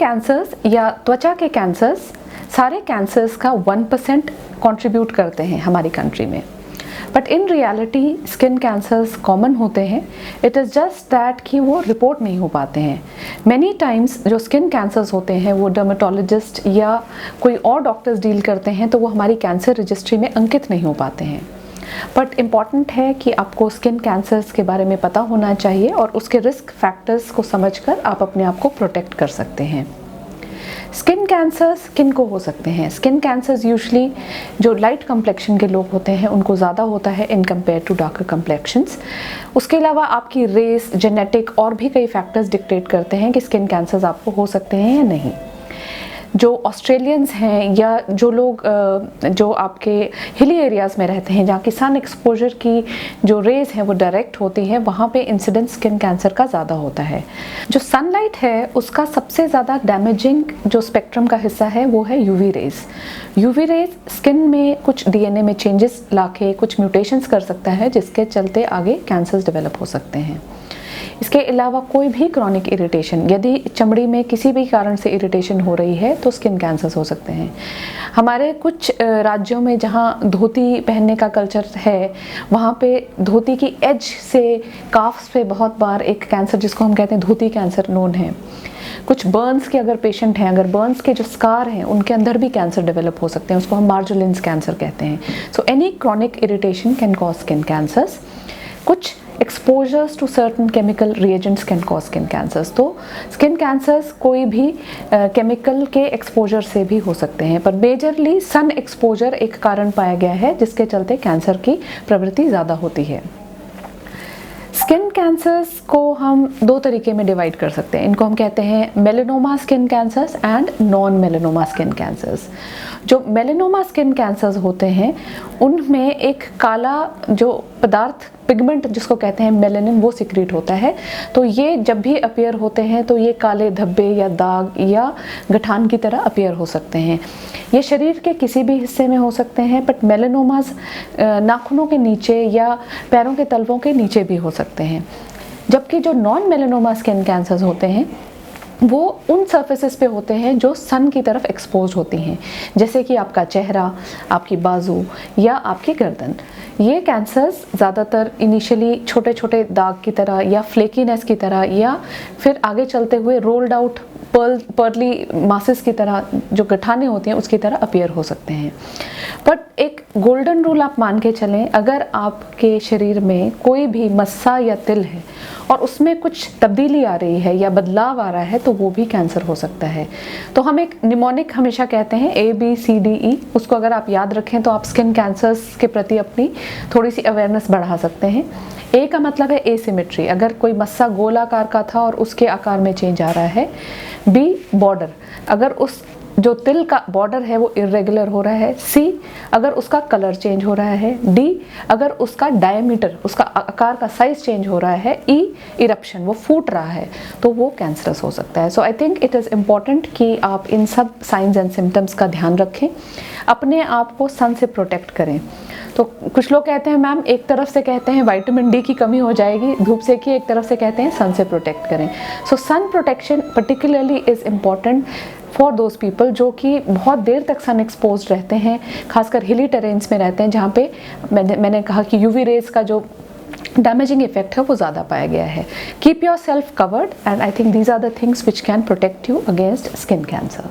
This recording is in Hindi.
कैंसर्स या त्वचा के कैंसर्स सारे कैंसर्स का 1% कंट्रीब्यूट करते हैं हमारी कंट्री में, but in reality skin cancers common होते हैं। इट इज़ जस्ट दैट कि वो रिपोर्ट नहीं हो पाते हैं। मैनी टाइम्स जो स्किन कैंसर्स होते हैं वो डर्मेटोलॉजिस्ट या कोई और डॉक्टर्स डील करते हैं, तो वो हमारी कैंसर रजिस्ट्री में अंकित नहीं हो पाते हैं। बट इम्पॉर्टेंट है कि आपको स्किन कैंसर्स के बारे में पता होना चाहिए और उसके रिस्क फैक्टर्स को समझकर आप अपने आप को प्रोटेक्ट कर सकते हैं। स्किन कैंसर्स किन को हो सकते हैं? स्किन कैंसर्स यूजुअली जो लाइट कम्प्लेक्शन के लोग होते हैं उनको ज़्यादा होता है इन कंपेयर टू डार्कर कम्प्लेक्शंस। उसके अलावा आपकी रेस, जेनेटिक और भी कई फैक्टर्स डिक्टेट करते हैं कि स्किन कैंसर्स आपको हो सकते हैं या नहीं। जो ऑस्ट्रेलियंस हैं या जो लोग जो आपके हिली एरियाज़ में रहते हैं जहाँ की सन एक्सपोजर की जो रेज़ हैं वो डायरेक्ट होती हैं, वहाँ पे इंसिडेंस स्किन कैंसर का ज़्यादा होता है। जो सनलाइट है उसका सबसे ज़्यादा डैमेजिंग जो स्पेक्ट्रम का हिस्सा है वो है UV rays. UV rays skin में कुछ डीएनए में चेंजेस लाके कुछ म्यूटेशंस कर सकता है, जिसके चलते आगे कैंसर्स डेवलप हो सकते हैं। इसके अलावा कोई भी क्रॉनिक इरिटेशन, यदि चमड़ी में किसी भी कारण से इरिटेशन हो रही है तो स्किन कैंसर्स हो सकते हैं। हमारे कुछ राज्यों में जहाँ धोती पहनने का कल्चर है, वहाँ पे धोती की एज से काफ्स पे बहुत बार एक कैंसर जिसको हम कहते हैं धोती कैंसर नोन है। कुछ बर्न्स के अगर पेशेंट हैं, अगर बर्न्स के जो स्कार हैं उनके अंदर भी कैंसर डेवलप हो सकते हैं, उसको हम मार्जुलिन्स कैंसर कहते हैं। So any chronic irritation can cause skin cancers. कुछ exposures to certain chemical reagents can cause skin cancers. तो स्किन कैंसर्स कोई भी केमिकल के एक्सपोजर से भी हो सकते हैं, पर मेजरली सन एक्सपोजर एक कारण पाया गया है जिसके चलते कैंसर की प्रवृत्ति ज़्यादा होती है। स्किन कैंसर्स को हम दो तरीके में डिवाइड कर सकते हैं। इनको हम कहते हैं melanoma skin cancers and non melanoma skin cancers. जो मेलेनोमा स्किन कैंसर्स होते हैं उनमें एक काला जो पदार्थ, पिगमेंट जिसको कहते हैं मेलेनिन, वो सिक्रीट होता है। तो ये जब भी अपीयर होते हैं तो ये काले धब्बे या दाग या गठान की तरह अपीयर हो सकते हैं। ये शरीर के किसी भी हिस्से में हो सकते हैं, बट मेलेनोमास नाखूनों के नीचे या पैरों के तलवों के नीचे भी हो सकते हैं। जबकि जो नॉन मेलेनोमा स्किन कैंसर्स होते हैं वो उन सर्फेसेस पे होते हैं जो सन की तरफ एक्सपोज होती हैं, जैसे कि आपका चेहरा, आपकी बाजू या आपकी गर्दन। ये कैंसर्स ज़्यादातर इनिशियली छोटे छोटे दाग की तरह या फ्लेकीनेस की तरह या फिर आगे चलते हुए रोल्ड आउट पर्ली मासेस की तरह जो गठाने होती हैं उसकी तरह अपीयर हो सकते हैं। बट एक गोल्डन रूल आप मान के चलें, अगर आपके शरीर में कोई भी मस्सा या तिल है और उसमें कुछ तब्दीली आ रही है या बदलाव आ रहा है तो वो भी कैंसर हो सकता है। तो हम एक निमोनिक हमेशा कहते हैं ABCDE, उसको अगर आप याद रखें तो आप स्किन कैंसर्स के प्रति अपनी थोड़ी सी अवेयरनेस बढ़ा सकते हैं। A का मतलब है एसिमेट्री, अगर कोई मस्सा गोल आकार का था और उसके आकार में चेंज आ रहा है। B बॉर्डर, अगर उस जो तिल का बॉर्डर है वो इरेगुलर हो रहा है। C अगर उसका कलर चेंज हो रहा है। D अगर उसका डायमीटर, उसका आकार का साइज चेंज हो रहा है। E इरप्शन, वो फूट रहा है, तो वो कैंसरस हो सकता है। So I think it is important कि आप इन सब साइंस एंड सिम्टम्स का ध्यान रखें, अपने आप को सन से प्रोटेक्ट करें। तो कुछ लोग कहते हैं मैम, एक तरफ से कहते हैं विटामिन D की कमी हो जाएगी धूप से की, एक तरफ से कहते हैं सन से प्रोटेक्ट करें। So sun protection particularly is important for those people जो कि बहुत देर तक सन एक्सपोज रहते हैं, खासकर हिली टेरेन्स में रहते हैं जहाँ पे मैंने कहा कि यूवी रेज का जो डैमेजिंग इफेक्ट है वो ज़्यादा पाया गया है। Keep yourself covered and I think these are the things which can protect you against skin cancer.